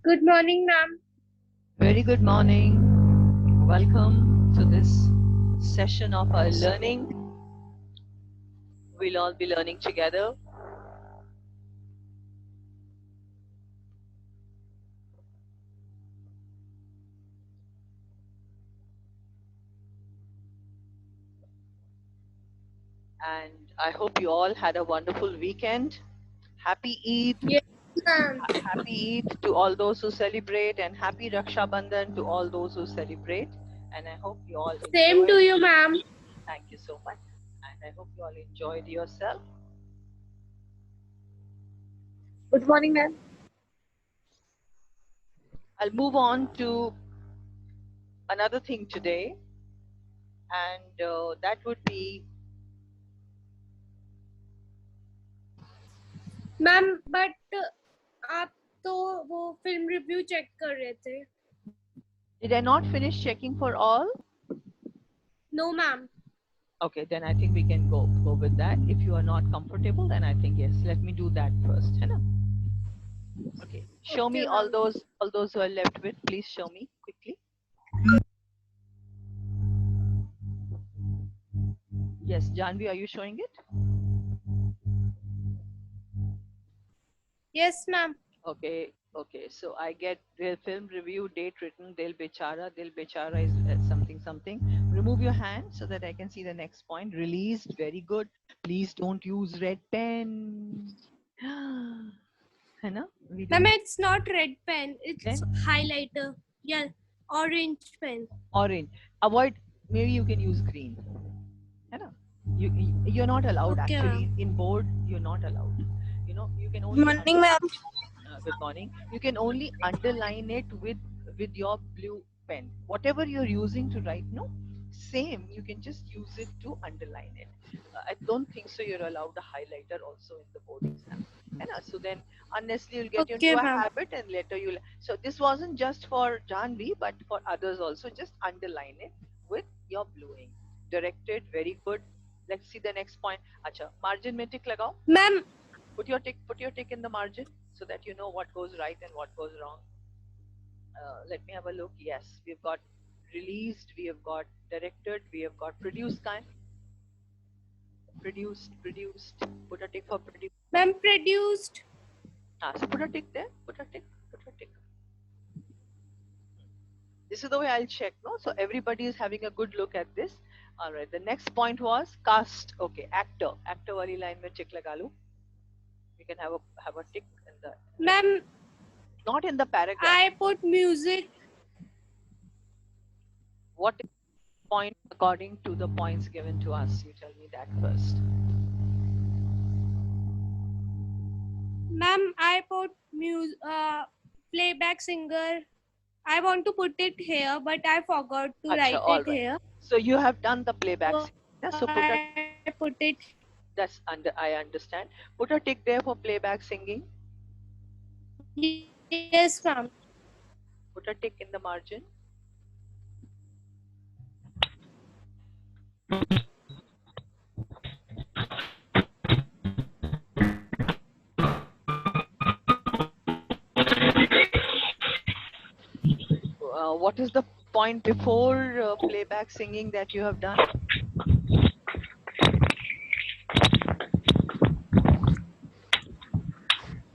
Good morning, ma'am. Very good morning. Welcome to this session of our learning. We'll all be learning together. And I hope you all had a wonderful weekend. Happy Eid. Yes, ma'am. Happy Eid to all those who celebrate, and happy Raksha Bandhan to all those who celebrate. And I hope you all Same to enjoyed. you, ma'am. Thank you so much. And I hope you all enjoyed yourself. Good morning, ma'am. I'll move on to another thing today, and that would be ma'am but आप तो वो film review check कर रहे थे. Did I not finish checking for all? No, ma'am. Okay, then I think we can go with that. If you are not comfortable, then I think yes. Let me do that first, है ना? Okay, show me Okay, all ma'am. those who are left with. Please show me quickly. Yes, Janvi, are you showing it? Yes, ma'am. Okay, okay. So I get the film review date written. Dil Bechara. Dil Bechara is something something. Remove your hand so that I can see the next point. Released. Very good. Please don't use red pen. है ना? We Ma'am, don't. it's not red pen. It's Then highlighter. Yeah, orange pen. orange. Avoid. Maybe you can use green. है ना? You're not allowed Okay, actually ma'am. in board. You're not allowed. You know you can Good only morning, ma'am. good morning. You can only underline it with your blue pen. Whatever you're using to write, no, same. You can just use it to underline it. I don't think so. You're allowed a highlighter also in the board exam. And so then, unnecessarily, you'll get Okay, into a ma'am. habit, and later you'll. So this wasn't just for Janvi, but for others also. Just underline it with your blue ink. Directed, very good. Let's see the next point. Acha, margin mein tick lagao. Ma'am, Put your tick in the margin so that you know what goes right and what goes wrong. Let me have a look. Yes, we've got released, we have got directed, we have got produced. Kind produced. Put a tick for produced. ma'am produced. So put a tick there. Put a tick. Put a tick. This is the way I'll check. No, so everybody is having a good look at this. All right. The next point was cast. Okay, actor. Actor wali line mein tick laga lo. You can have a tick in the. Ma'am, Not in the paragraph. I put music. What is the point according to the points given to us? You tell me that first. Ma'am, I put playback singer. I want to put it here, but I forgot to Acha, write all it right. here. So you have done the playback. So Yeah, so put a I put it. that's under I understand. Put a tick there for playback singing. Yes, ma'am. Put a tick in the margin. What is the point before playback singing that you have done?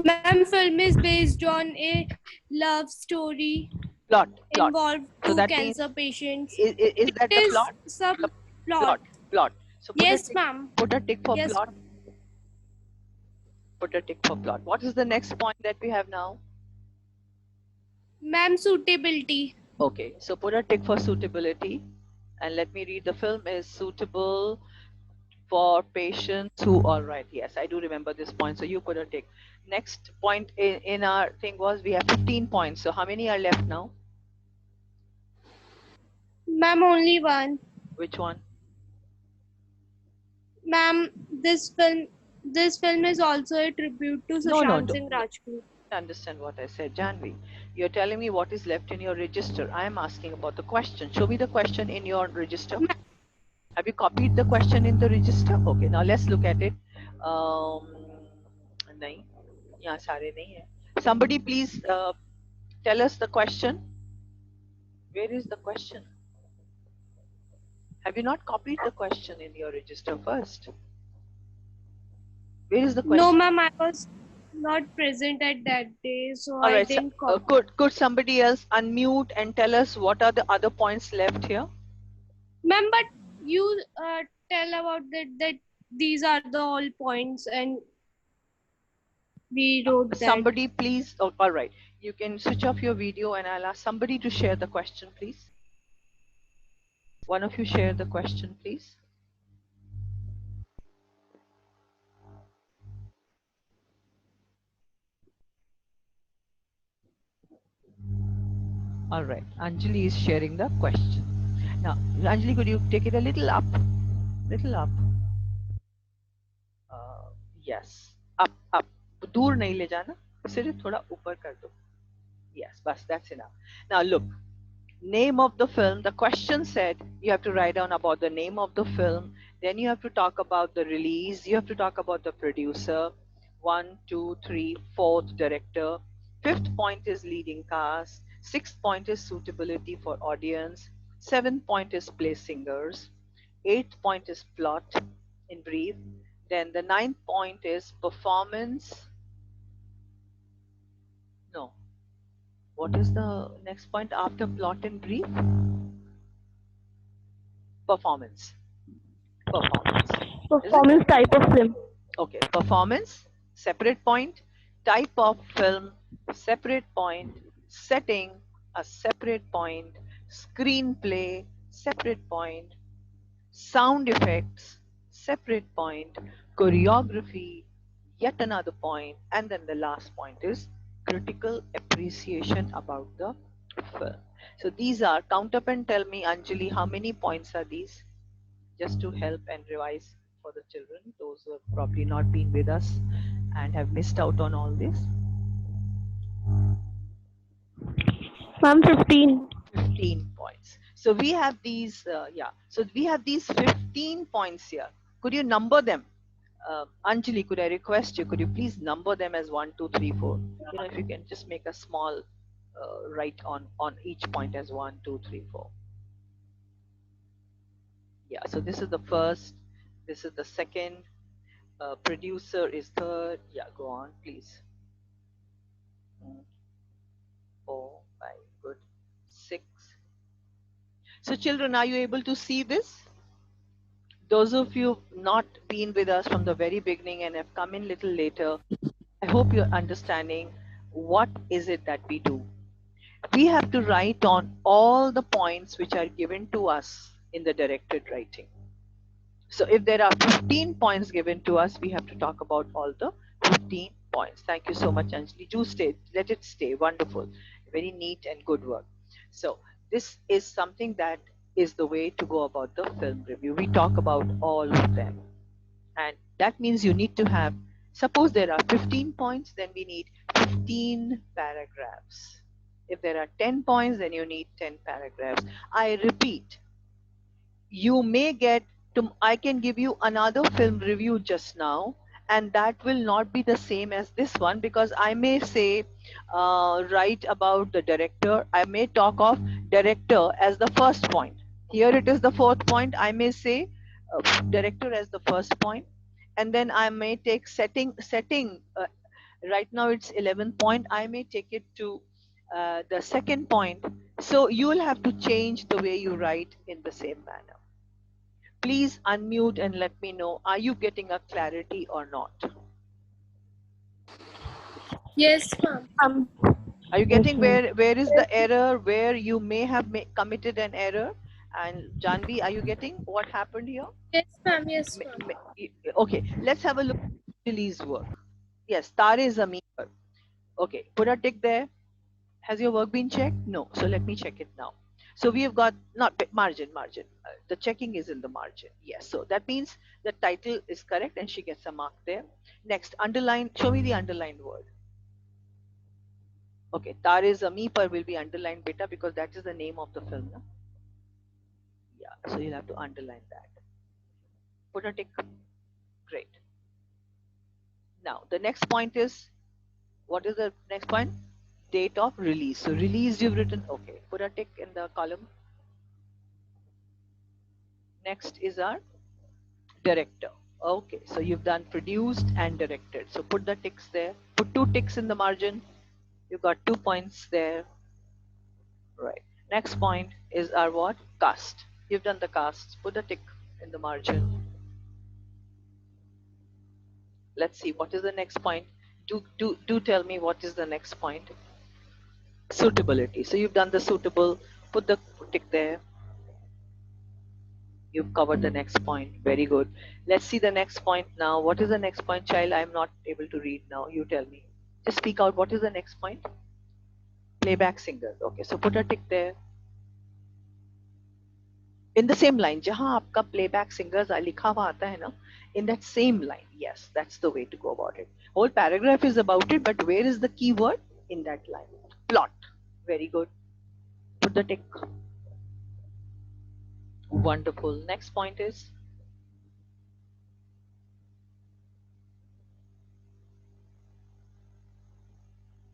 Ma'am, film is based on a love story Plot. involved So two that means cancer patients. is that the It is plot? some The plot. plot. So Yes, ma'am. put a tick for Yes, plot. Put a tick for plot. What is the next point that we have now? ma'am. Suitability. Okay, so put a tick for suitability. And let me read. The film is suitable for patients who, all right, yes, I do remember this point. So you put a tick. Next point in our thing was we have 15 points. So how many are left now? Ma'am, only one. Which one? Ma'am, this film is also a tribute to No, Sushant Singh Rajput. understand what I said, Janvi. You're telling me what is left in your register. I am asking about the question. Show me the question in your register. Have you copied the question in the register? Okay, now let's look at it. नहीं, यहाँ सारे नहीं है. Somebody please tell us the question. Where is the question? Have you not copied the question in your register first? Where is the question? No, ma'am, I was not present at that day, so All I right. So, didn't copy. could somebody else unmute and tell us what are the other points left here? Ma'am, but you tell about that these are the all points and we wrote that. Somebody please. Oh, all right. You can switch off your video and I'll ask somebody to share the question, please. One of you share the question, please. All right. Anjali is sharing the question. Now, Anjali, could you take it a little up? Little up. Yes. Up. दूर नहीं ले जाना. सिर्फ थोड़ा ऊपर कर दो. Yes, bas, that's enough. Now look, name of the film. The question said you have to write down about the name of the film. Then you have to talk about the release. You have to talk about the producer. 1, 2, 3, fourth director. Fifth point is leading cast. Sixth point is suitability for audience. Seventh point is play singers. Eighth point is plot in brief. Then the ninth point is performance. No. What is the next point after plot in brief? Performance. Performance type of film. Okay, performance, separate point, type of film, separate point, setting, a separate point, screenplay, separate point, sound effects, separate point, choreography, yet another point, and then the last point is critical appreciation about the film. So these are, count up and tell me, Anjali, how many points are these? Just to help and revise for the children, those who have probably not been with us and have missed out on all this. Ma'am, 15. 15 points. So we have these, so we have these 15 points here. Could you number them? Anjali, could I request you, could you please number them as 1, 2, 3, 4? You know, if you can just make a small write on each point as 1, 2, 3, 4. Yeah, so this is the first, this is the second, producer is third. Yeah, go on, please. 4, 5, good. 6. So children, are you able to see this? Those of you not been with us from the very beginning and have come in little later, I hope you're understanding what is it that we do. We have to write on all the points which are given to us in the directed writing. So if there are 15 points given to us, we have to talk about all the 15 points. Thank you so much, Anjali. Do stay, let it stay. Wonderful. Very neat and good work. So this is something that is the way to go about the film review. We talk about all of them. And that means you need to have, suppose there are 15 points, then we need 15 paragraphs. If there are 10 points, then you need 10 paragraphs. I repeat, you may get to, I can give you another film review just now, and that will not be the same as this one, because I may say, write about the director. I may talk of director as the first point. Here it is the fourth point. I may say director as the first point, and then I may take setting. Right now it's 11th point. I may take it to the second point. So you will have to change the way you write in the same manner. Please unmute and let me know, are you getting a clarity or not? Yes, ma'am. Are you getting Yes, where is the error, where you may have committed an error? And Janvi, are you getting what happened here? Yes, ma'am. Yes, ma'am. Okay, let's have a look at Lily's work. Yes, Tare Zameen Par. Okay, put a tick there. Has your work been checked? No. So let me check it now. So we have got not margin. The checking is in the margin. Yes. So that means the title is correct and she gets a mark there. Next, underline. Show me the underlined word. Okay, Tare Zameen Par will be underlined beta because that is the name of the film. No? Yeah. So you'll have to underline that. Put a tick. Great. Now the next point is, what is the next point? date of release. So released you've written, okay, put a tick in the column. Next is our director. Okay, so you've done produced and directed. So put the ticks there. Put 2 ticks in the margin. You got 2 points there. Right. Next point is our what? Cast. You've done the cast. Put a tick in the margin. Let's see what is the next point. Do tell me what is the next point. Suitability. So you've done the suitable. Put the tick there. You've covered the next point. Very good. Let's see the next point now. What is the next point, child? I'm not able to read now. You tell me. Just speak out. What is the next point? Playback singer. Okay, so put a tick there. In the same line, जहाँ आपका playback singers लिखा हुआ आता है ना, in that same line. Yes, that's the way to go about it. Whole paragraph is about it, but where is the key word? In that line. Plot. Very good. Put the tick. Wonderful. Next point is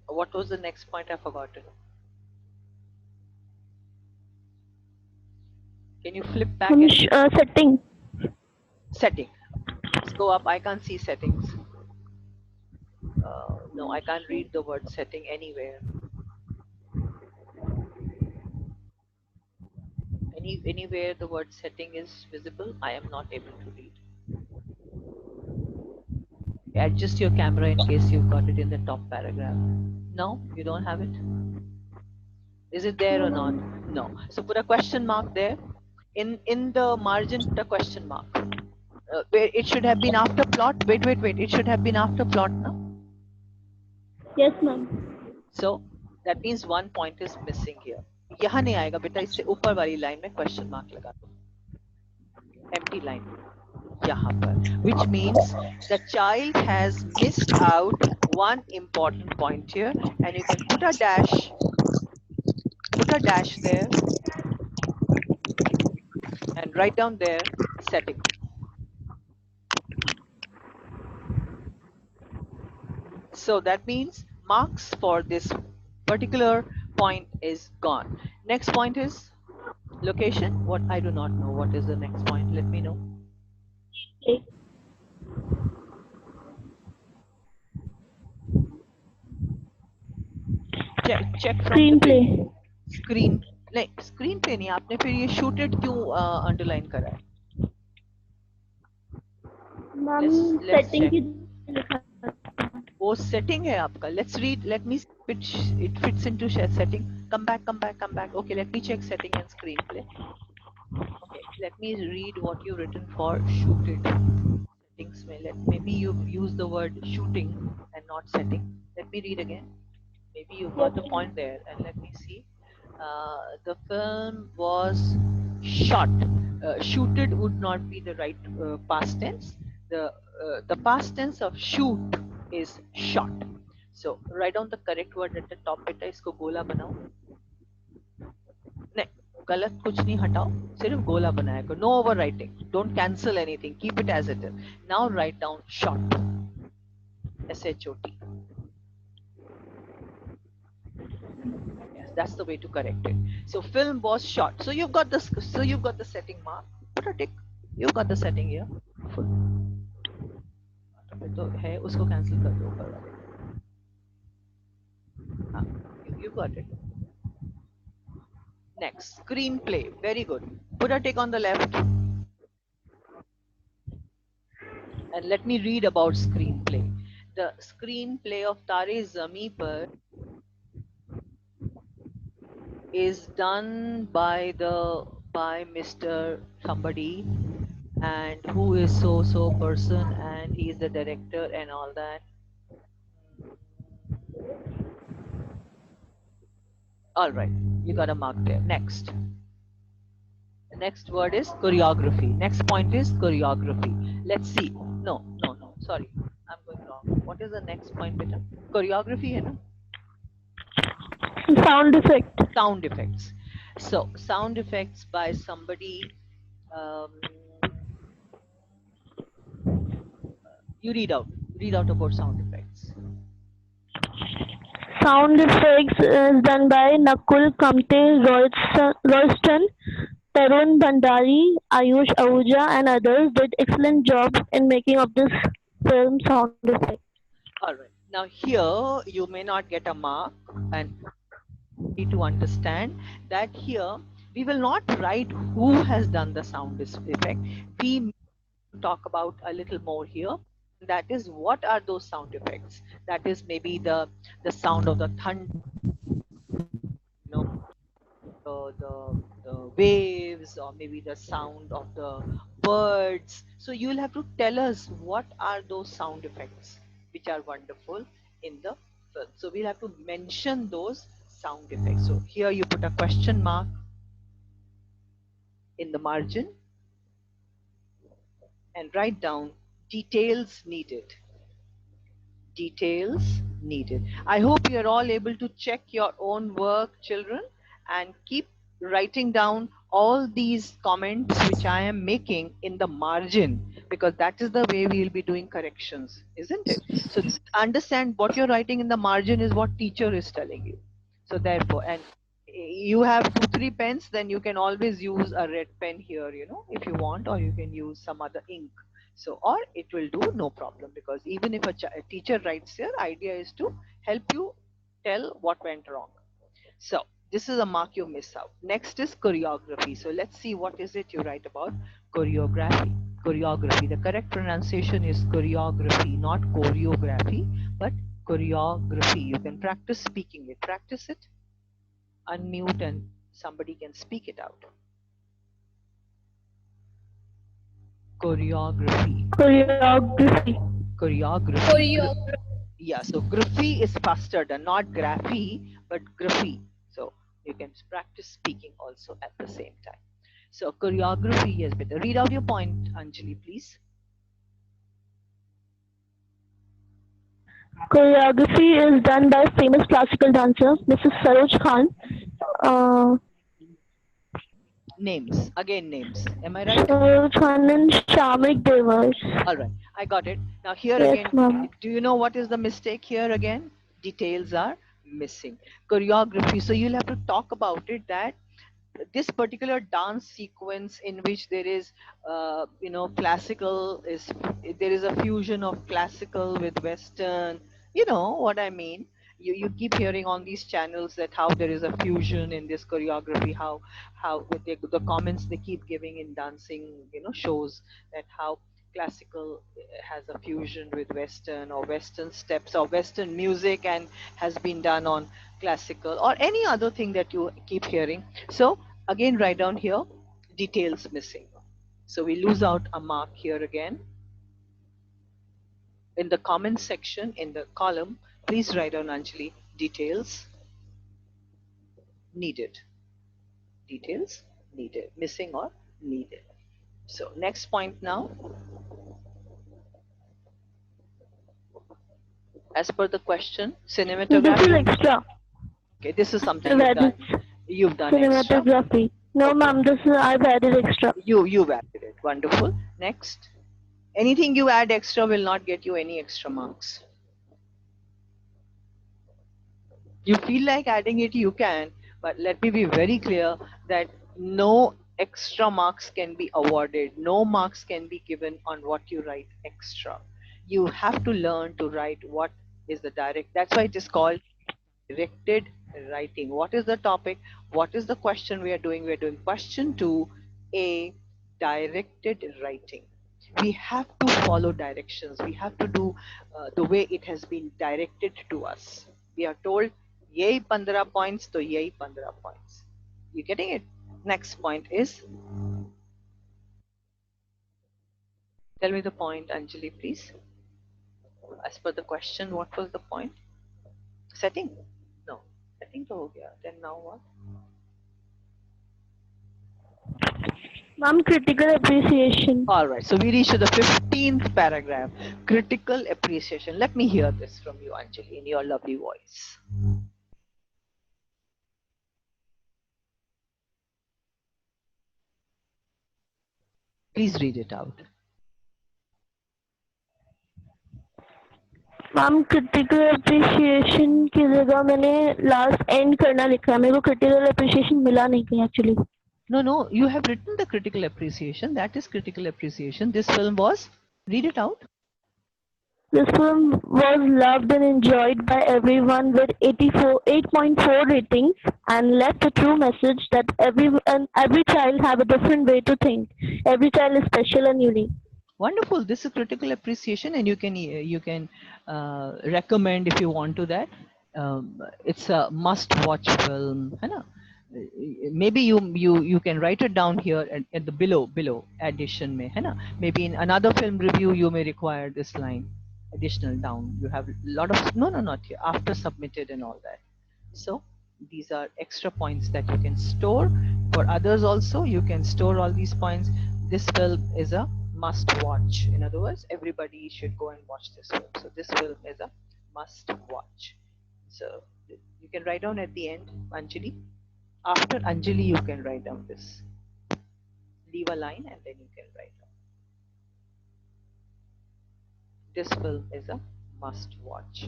what was the next point? I forgot it. Can you flip back and Setting. setting? Let's go up. I can't see settings. No, I can't read the word setting anywhere. Anywhere the word setting is visible, I am not able to read. Adjust your camera in case you've got it in the top paragraph. No, you don't have it. Is it there or not? No. So put a question mark there. In the margin, put a question mark. It should have been after plot. Wait. It should have been after plot now. Yes, ma'am. So that means 1 point is missing here. यहाँ नहीं आएगा बेटा, इससे ऊपर वाली line में question mark लगा दो. Empty line. यहाँ पर. Which means the child has missed out one important point here, and you can put a dash. Put a dash there, and write down there setting. So that means marks for this particular point is gone. Next point is location. What? I do not know. What is the next point? Let me know. Okay. Check from Screenplay. the screen. नहीं, screenplay नहीं. आपने फिर ये shooted क्यों underline करा है? Ma'am, Let's setting check. की लिखा है. वो setting है आपका. Let's read. Let me see which it fits into setting. Come back. Okay, let me check setting and screenplay. Okay, let me read what you've written for shooted. Settings में maybe you've used the word shooting and not setting. Let me read again. Maybe you got the point there, and let me see. The film was shot. Shooted would not be the right past tense. The past tense of shoot is shot. So write down the correct word at the top. बेटा इसको गोला बनाओ. नहीं, गलत कुछ नहीं हटाओ. सिर्फ गोला बनाया करो. No overwriting. Don't cancel anything. Keep it as it is. Now write down shot. S-H-O-T. That's the way to correct it. So film was shot. So you've got the setting mark. Put a tick. You've got the setting here. Full. तो है उसको cancel कर दो ऊपर वाले. हाँ, you got it. Next, screenplay. Very good. Put a tick on the left. And let me read about screenplay. The screenplay of Tare Zameen Par is done by Mr. somebody, and who is so person, and he is the director and all that. All right, you got a mark there. Next. The next word is choreography. Next point is choreography. Let's see. No. Sorry, I'm going wrong. What is the next point, beta? Choreography, hai na? Sound effect. Sound effects. So sound effects by somebody. You read out about sound effects. sound effects is done by Nakul Kamte, Royston, Tarun Bhandari, Ayush Ahuja, and others did excellent job in making of this film sound effect. All right. Now here you may not get a mark, and need to understand that here we will not write who has done the sound effect. We talk about a little more here. That is, what are those sound effects? That is maybe the sound of the thunder, you know, the waves, or maybe the sound of the birds. So you'll have to tell us what are those sound effects which are wonderful in the film. So we'll have to mention those sound effects. So here you put a question mark in the margin and write down details needed. Details needed. I hope you're all able to check your own work, children, and keep writing down all these comments which I am making in the margin, because that is the way we will be doing corrections, isn't it? So understand what you're writing in the margin is what teacher is telling you. So therefore, and you have 2 3 pens, then you can always use a red pen here, if you want, or you can use some other ink. So, or it will do, no problem, because even if a teacher writes here, idea is to help you tell what went wrong. So this is a mark you miss out. Next is choreography. So let's see what is it you write about choreography. Choreography. The correct pronunciation is choreography, not choreography, but choreography. You can practice speaking it. Practice it. Unmute and somebody can speak it out. Choreography. Choreography. Choreography. Yeah, so graphy is faster done, not graphy, but graphy. So you can practice speaking also at the same time. So choreography is better. Read out your point, Anjali, please. Choreography is done by famous classical dancer Mrs. Saroj Khan. Uh, Names. Again, names. Am I right? Saroj Khan and Shamik Devas. All right, I got it. Now here Yes, again, ma'am. do you know what is the mistake here again? Details are missing. Choreography. So you'll have to talk about it, that this particular dance sequence in which there is classical is, there is a fusion of classical with western, you know what I mean. You keep hearing on these channels that how there is a fusion in this choreography, how with the comments they keep giving in dancing shows, that how classical has a fusion with western, or western steps or western music and has been done on classical, or any other thing that you keep hearing. So again, write down here details missing. So we lose out a mark here again. In the comment section, in the column, please write down, Anjali, details needed. Details needed, missing or needed. So next point now. As per the question, This is cinematography. extra. Okay, this is something I've you've added done. You've done extra. cinematography. No, Okay, ma'am. This is I've added extra. you've added it. Wonderful. Next, anything you add extra will not get you any extra marks. You feel like adding it, you can, but let me be very clear that no extra marks can be awarded. No marks can be given on what you write extra. You have to learn to write what is the direct. That's why it is called directed writing. What is the topic? What is the question we are doing? We are doing question 2A, directed writing. We have to follow directions. We have to do the way it has been directed to us. We are told, yay 15 points, to yay 15 points. You getting it? Next point is, tell me the point, Anjali, please. As per the question, what was the point? Setting? No. Setting to ho gaya. Then now what? Ma'am, critical appreciation. All right, so we reach to the 15th paragraph, critical appreciation. Let me hear this from you, Anjali, in your lovely voice. Please read it out. Ma'am critical appreciation की जगह मैंने last and करना लिखा है, मेरे को critical appreciation मिला नहीं कहीं actually. No, you have written the critical appreciation. That is critical appreciation. This film was, read it out. This film was loved and enjoyed by everyone with 8.4 ratings and left a true message that every child have a different way to think. Every child is special and unique. Wonderful. This is critical appreciation, and you can recommend if you want to that. It's a must-watch film. है ना? Maybe you can write it down here at the below addition में, है ना? Maybe in another film review you may require this line additional down. You have a lot of not here after submitted and all that. So these are extra points that you can store. For others also, you can store all these points. This film is a must watch. In other words, everybody should go and watch this film. So this film is a must watch. So you can write down at the end, Anjali. After Anjali, you can write down this. Leave a line and then you can write down. This film is a must watch.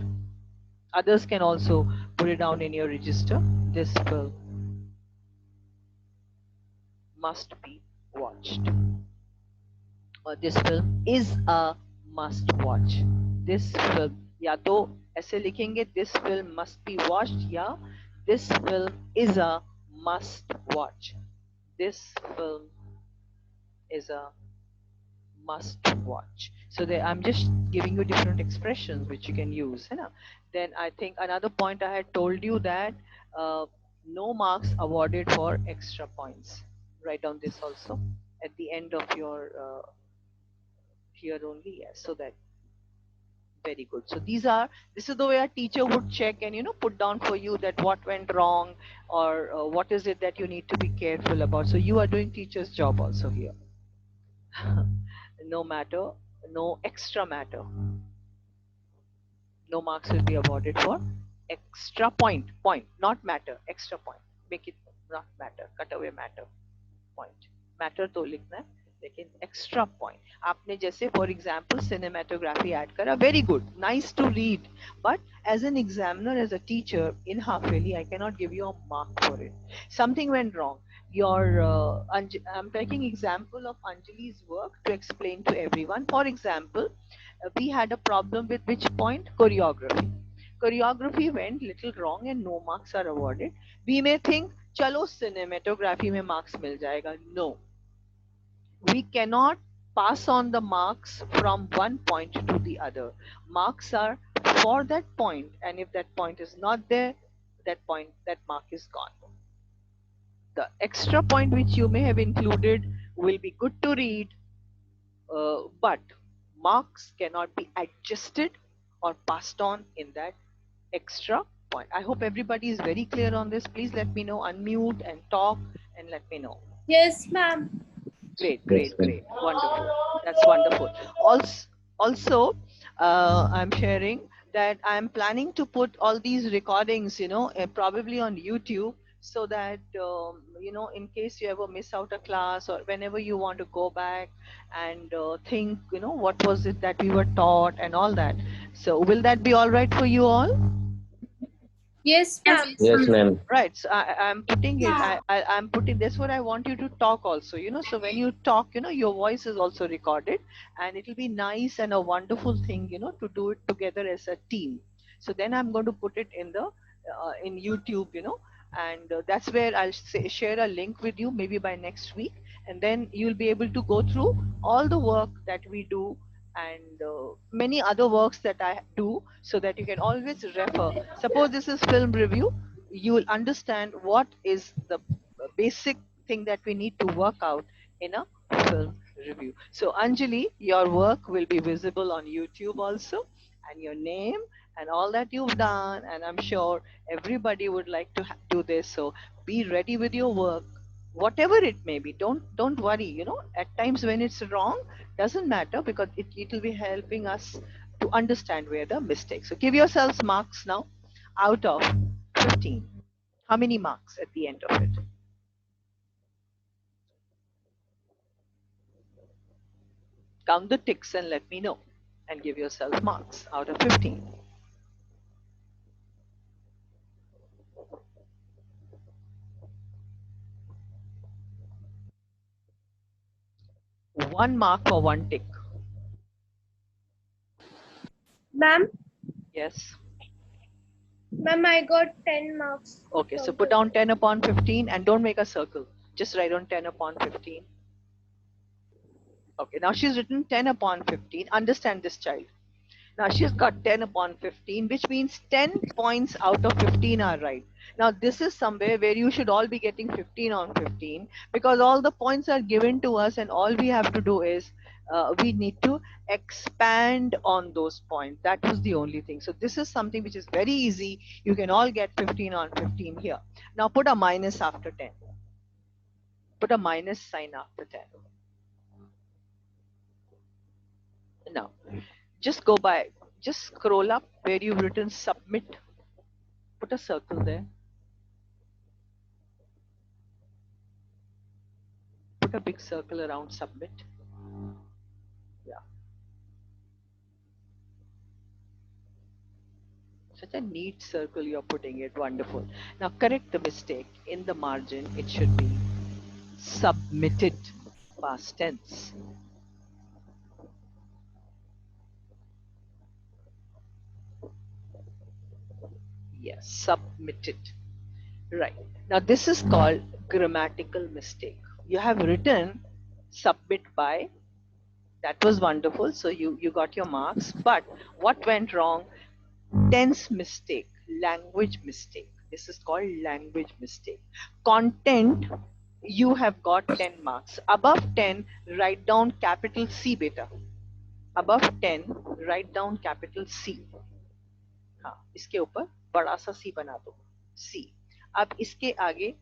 Others can also put it down in your register. This film must be watched. Or this film is a must watch. This film, या तो ऐसे लिखेंगे this film must be watched, या this film is a must watch. This film is a must watch. So I'm just giving you different expressions which you can use. Then I think another point I had told you that no marks awarded for extra points. Write down this also at the end of your here only. Yes, so that very good. So this is the way a teacher would check and put down for you that what went wrong or what is it that you need to be careful about. So you are doing teacher's job also here. No matter, no extra matter. No marks will be awarded for extra point, not matter, extra point. Make it not matter, cut away matter, point. Matter तो लिखना है, लेकिन extra point. आपने जैसे for example cinematography add करा, very good, nice to read. But as an examiner, as a teacher in half yearly, I cannot give you a mark for it. Something went wrong. I'm taking example of Anjali's work to explain to everyone. For example, we had a problem with which point? Choreography. Choreography went little wrong and no marks are awarded. We may think, chalo cinematography mein marks mil jayega. No. We cannot pass on the marks from one point to the other. Marks are for that point, and if that point is not there, that mark is gone. The extra point which you may have included will be good to read, but marks cannot be adjusted or passed on in that extra point. I hope everybody is very clear on this. Please let me know, unmute and talk and let me know. Yes, ma'am. Great. Wonderful. That's wonderful. Also, I'm sharing that I'm planning to put all these recordings, probably on YouTube, so that, in case you ever miss out a class or whenever you want to go back and think, what was it that we were taught and all that. So will that be all right for you all? Yes, ma'am. Yes, ma'am. Right. So I'm putting it. I'm putting. That's what I want you to talk also. So when you talk, your voice is also recorded, and it'll be nice and a wonderful thing, to do it together as a team. So then I'm going to put it in the in YouTube, and that's where I'll share a link with you maybe by next week, and then you'll be able to go through all the work that we do and many other works that I do, so that you can always refer. Suppose this is film review, you will understand what is the basic thing that we need to work out in a film review. So Anjali, your work will be visible on YouTube also, and your name and all that you've done, and I'm sure everybody would like to do this. So be ready with your work, whatever it may be. Don't worry. At times when it's wrong, doesn't matter, because it will be helping us to understand where the mistakes. So give yourselves marks now out of 15. How many marks at the end of it? Count the ticks and let me know, and give yourself marks out of 15. 1 mark for 1 tick. Ma'am, Yes. ma'am, I got 10 marks. Okay, so put down 10 upon 15 and don't make a circle. Just write on 10 upon 15. Okay, now she's written 10 upon 15. Understand this, child. Now she's got 10 upon 15, which means 10 points out of 15 are right. Now this is somewhere where you should all be getting 15 on 15, because all the points are given to us and all we have to do is we need to expand on those points. That was the only thing. So this is something which is very easy. You can all get 15 on 15 here. Now put a minus after 10. Put a minus sign after 10. Now just go by, just scroll up where you've written submit. Put a circle there. Put a big circle around submit. Yeah. Such a neat circle you're putting it. Wonderful. Now correct the mistake. In the margin, it should be submitted, past tense. Yes, submitted. Right. Now this is called grammatical mistake. You have written submit by. That was wonderful. So you got your marks. But what went wrong? Tense mistake, language mistake. This is called language mistake. Content, you have got 10 marks. Above 10, write down capital C, beta. Above 10, write down capital C. हाँ, इसके ऊपर बड़ा सा C बना दो. C. अब इसके आगे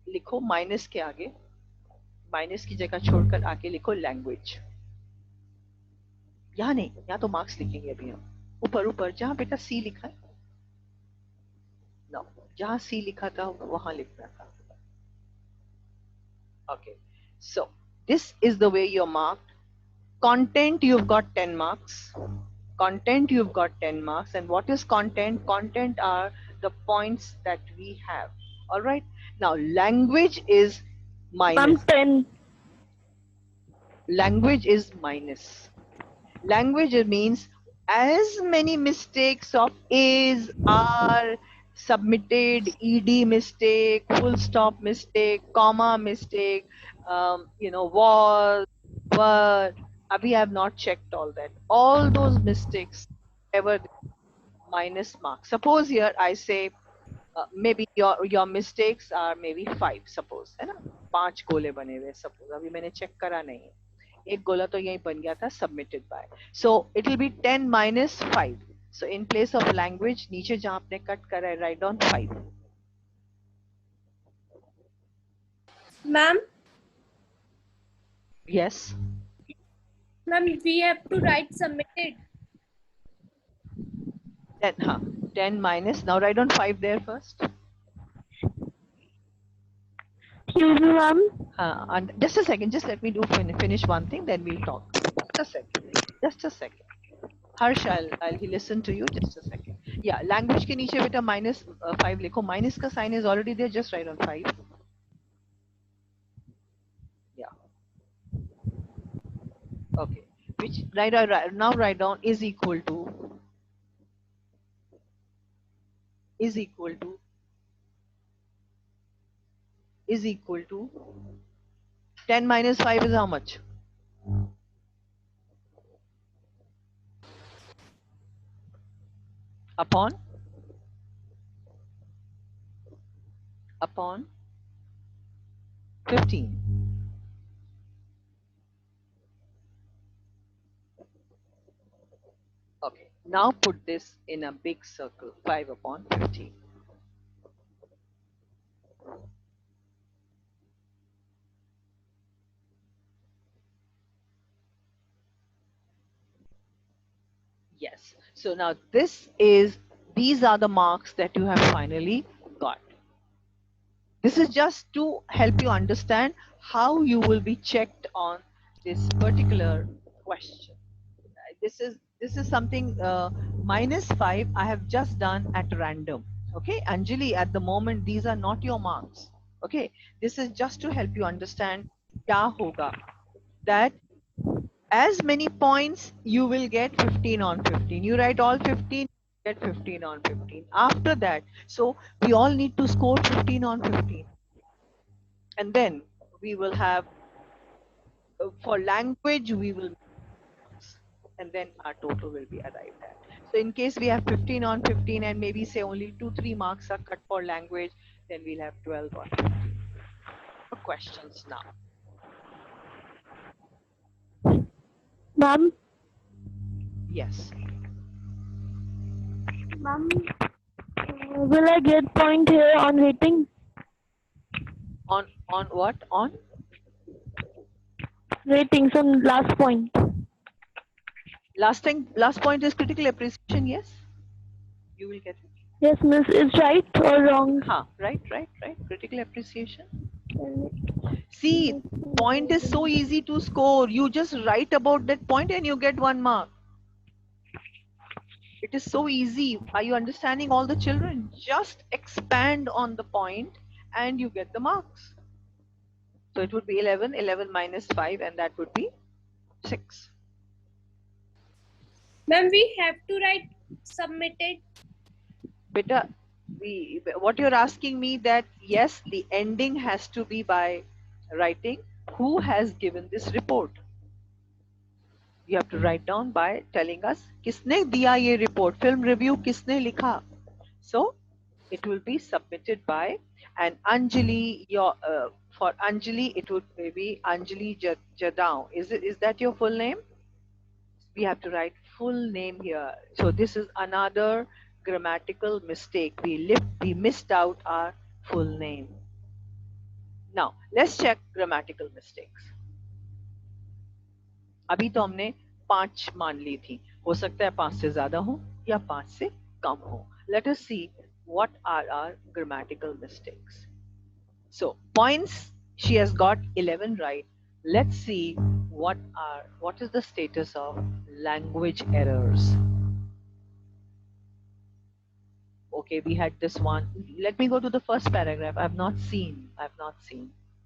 लिखो माइनस के आगे, माइनस की जगह छोड़कर आगे लिखो लैंग्वेज. यहाँ नहीं, यहाँ तो मार्क्स लिखेंगे अभी हम. ऊपर ऊपर जहाँ बेटा C लिखा है, no, जहाँ C लिखा था वहां लिखना था. Okay, so this is the way you're marked. Content, you've got 10 marks. Content, you've got 10 marks. And what is content? Content are the points that we have. All right. Now, language is minus. 10. Language is minus. Language means as many mistakes of is, are, submitted, ed mistake, full stop mistake, comma mistake, was, were. We have not checked all that. All those mistakes, ever minus marks. Suppose here I say maybe your mistakes are maybe 5. Suppose है ना, 5 गोले बने हुए. Suppose अभी मैंने check करा नहीं. एक गोला तो यही बन गया था submitted by. So it will be 10 minus 5. So in place of language, नीचे जहाँ आपने cut करा है, write down 5. Ma'am, Yes. ma'am, we have to write submitted. 10 minus. Now write down 5 there first. Excuse me, ma'am. And just a second. Just let me finish one thing. Then we'll talk. Just a second. Just a second. Harsh, I'll listen to you. Just a second. Yeah, language के नीचे बेटा minus 5 लिखो. Minus का sign is already there. Just write on 5. Yeah. Okay. Which now write down is equal to. Is equal to 10 minus 5 is how much? Upon 15. Okay, now put this in a big circle. 5 upon 15. Yes. So now these are the marks that you have finally got. This is just to help you understand how you will be checked on this particular question. This is something minus 5 I have just done at random. Okay, Anjali, at the moment these are not your marks. Okay, this is just to help you understand kya hoga, that as many points, you will get 15 on 15. You write all 15, get 15 on 15. After that, so we all need to score 15 on 15. And then we will have, for language, we will, and then our total will be arrived at. So in case we have 15 on 15 and maybe say only 2-3 marks are cut for language, then we'll have 12 on 15. For questions now. Ma'am, Yes. ma'am, will I get point here on rating? On what? On Ratings on last point. last point is critical appreciation. Yes, you will get it. Yes, miss, is right or wrong? Right. Critical appreciation. See, point is so easy to score. You just write about that point and you get 1 mark. It is so easy. Are you understanding, all the children? Just expand on the point and you get the marks. So it would be 11, 11 minus 5, and that would be 6. Ma'am, we have to write submitted. Beta, what you're asking me, that yes, the ending has to be by writing who has given this report. You have to write down by telling us किसने दिया ये report, film review किसने लिखा. So it will be submitted by, and Anjali, for Anjali it would be Anjali Jadao. Is that your full name? We have to write full name here. So this is another grammatical mistake. We missed out our full name. Now let's check grammatical mistakes. अभी तो हमने 5 मान ली थी, हो सकता है 5 से ज्यादा हो या 5 से कम हो. Let us see what are our grammatical mistakes. So points, she has got 11 right. Let's see what is the status of language errors. Okay, we had this one. Let me go to the first paragraph. I've not seen.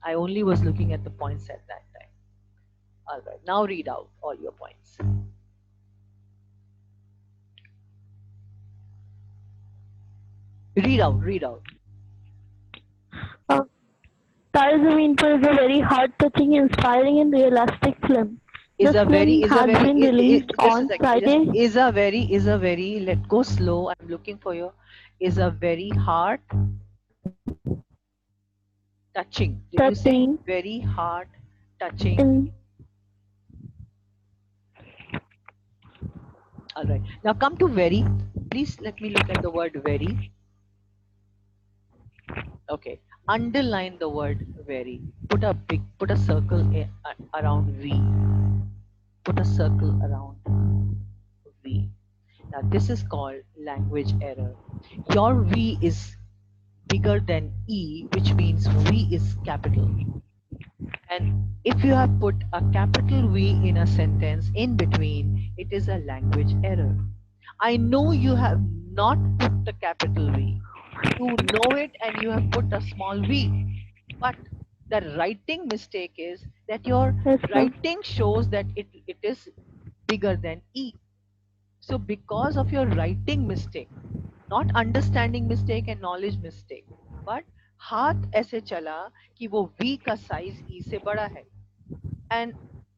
I only was looking at the points at that time. All right, now read out all your points. Read out. Tare Zameen Par is a very heart-touching, inspiring, and realistic film. Is The a very film has been released on Friday. Is a very, let go slow. I'm looking for you. Is a very heart touching. Did you say Touching. very heart touching? In All right. Now come to very. Please let me look at the word very. Okay. Underline the word very. Put a circle around V. Put a circle around V. Now this is called language error. Your V is bigger than E, which means V is capital. And if you have put a capital V in a sentence in between, it is a language error. I know you have not put the capital V. You know it and you have put a small v. But the writing mistake is that your writing shows that it is bigger than E. So because of your writing mistake, not understanding mistake and knowledge mistake, but हाथ ऐसे चला कि वो V का size E से बड़ा है, and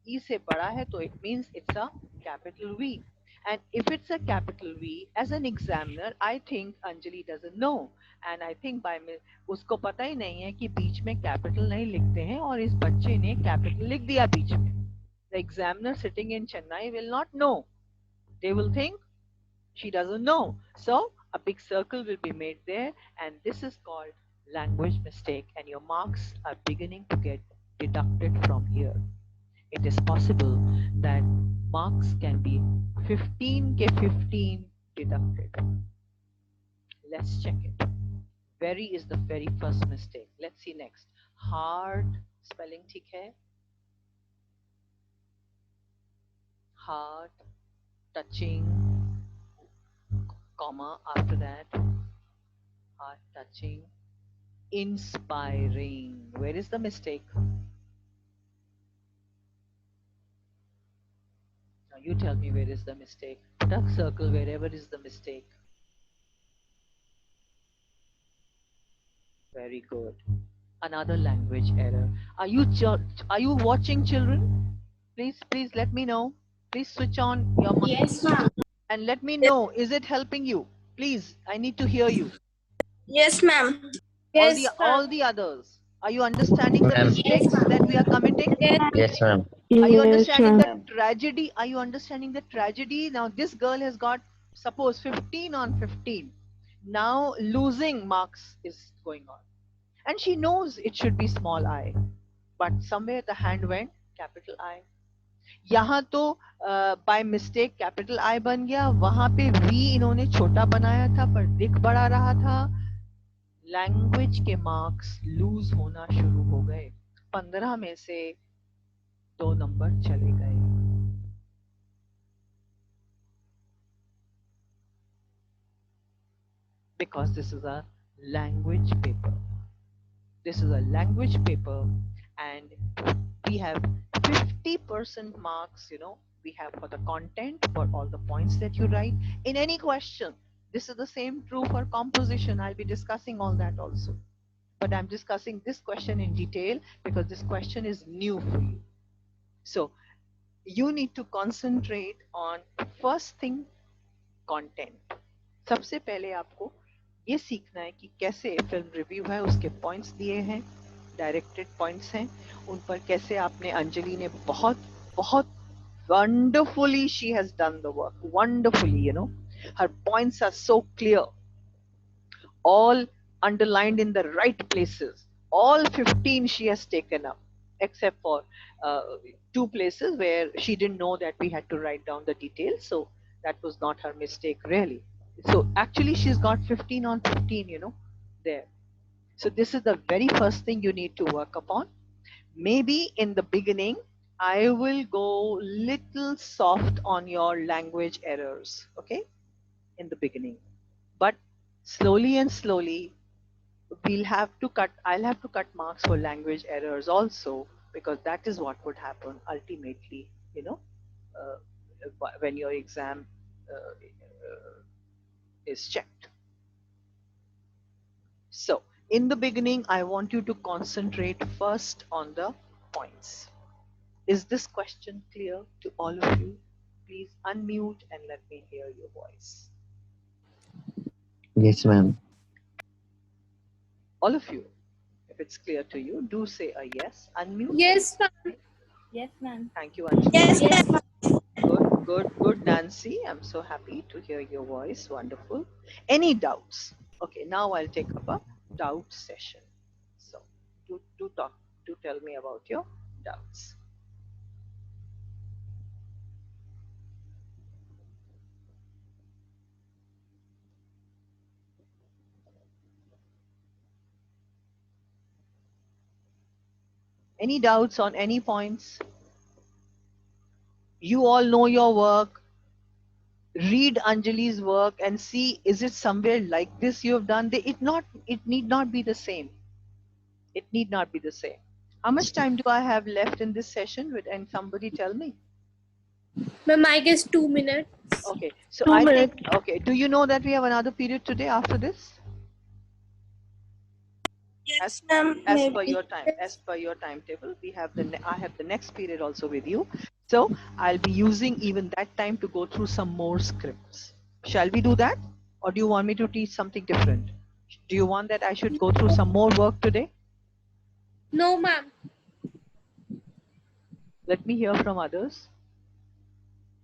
E से बड़ा है तो it means it's a capital V. And if it's a capital V, as an examiner, I think Anjali doesn't know. And I think by उसको पता ही नहीं है कि बीच में capital नहीं लिखते हैं और इस बच्चे ने capital लिख दिया बीच में. The examiner sitting in Chennai will not know. They will think she doesn't know. So a big circle will be made there, and this is called language mistake, and your marks are beginning to get deducted from here. It is possible that marks can be 15 ke 15 deducted. Let's check it. Very is the very first mistake. Let's see next. Hard spelling ठीक है. Hard, touching, comma after that. Hard, touching, inspiring. Where is the mistake? Now you tell me where is the mistake. Put a circle wherever is the mistake. Very good. Another language error. Are you watching, children? Please let me know. Please switch on your mic. Yes, ma'am. And let me know, is it helping you? Please, I need to hear you. Yes, ma'am. Yes, All the others. Are you understanding the Ma'am. mistakes that we are committing? Yes, ma'am. Are you Yes, understanding the ma'am. tragedy? Are you understanding the tragedy? Now this girl has got, suppose, 15 on 15. Now losing marks is going on. And she knows it should be small I. But somewhere the hand went capital I. यहाँ तो by mistake capital I बन गया, वहां पे we इन्होंने छोटा बनाया था पर दिख बड़ा रहा था. लैंग्वेज के मार्क्स लूज होना शुरू हो गए. 15 में से 2 नंबर चले गए. Because this is a language paper. This is a language paper, and we have 50% marks, we have for the content, for all the points that you write in any question. This is the same true for composition. I'll be discussing all that also. But I'm discussing this question in detail because this question is new for you. So you need to concentrate on first thing, content. सबसे पहले आपको ये सीखना है कि कैसे film review है, उसके पॉइंट्स दिए हैं, डायरेक्टेड पॉइंट्स हैं, उन पर कैसे आपने, अंजलि ने बहुत बहुत wonderfully she has done the work, wonderfully, her points are so clear, all underlined in the right places, all 15 she has taken up, except for 2 places where she didn't know that we had to write down the details, so that was not her mistake really. So actually she's got 15 on 15, there. So this is the very first thing you need to work upon. Maybe in the beginning, I will go little soft on your language errors, okay? In the beginning. But slowly and slowly, I'll have to cut marks for language errors also, because that is what would happen ultimately, when your exam is checked. So in the beginning, I want you to concentrate first on the points. Is this question clear to all of you? Please unmute and let me hear your voice. Yes, ma'am. All of you, if it's clear to you, do say a yes. Unmute. Yes, ma'am. Yes, ma'am. Thank you, Anjali. Yes, ma'am. Good, Nancy. I'm so happy to hear your voice. Wonderful. Any doubts? Okay, now I'll take up a doubt session. So do tell me about your doubts. Any doubts on any points? You all know your work. Read Anjali's work and see, is it somewhere like this you have done? It need not be the same. It need not be the same. How much time do I have left in this session? And somebody tell me. Ma'am, I guess 2 minutes. Okay, so 2 I minutes. think, okay, do you know that we have another period today after this? Yes, ma'am. As per your timetable, I have the next period also with you. So I'll be using even that time to go through some more scripts. Shall we do that? Or do you want me to teach something different? Do you want that I should go through some more work today? No, ma'am. Let me hear from others.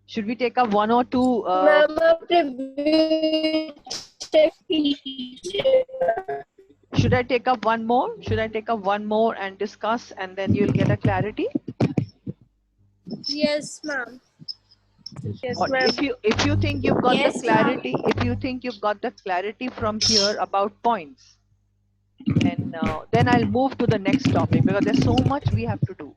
Should we take up 1 or 2? Should I take up one more? Should I take up one more and discuss, and then you'll get a clarity? Yes, ma'am. Yes, Or ma'am. if you think you've got Yes, the clarity, if you think you've got the clarity from here about points, then I'll move to the next topic, because there's so much we have to do.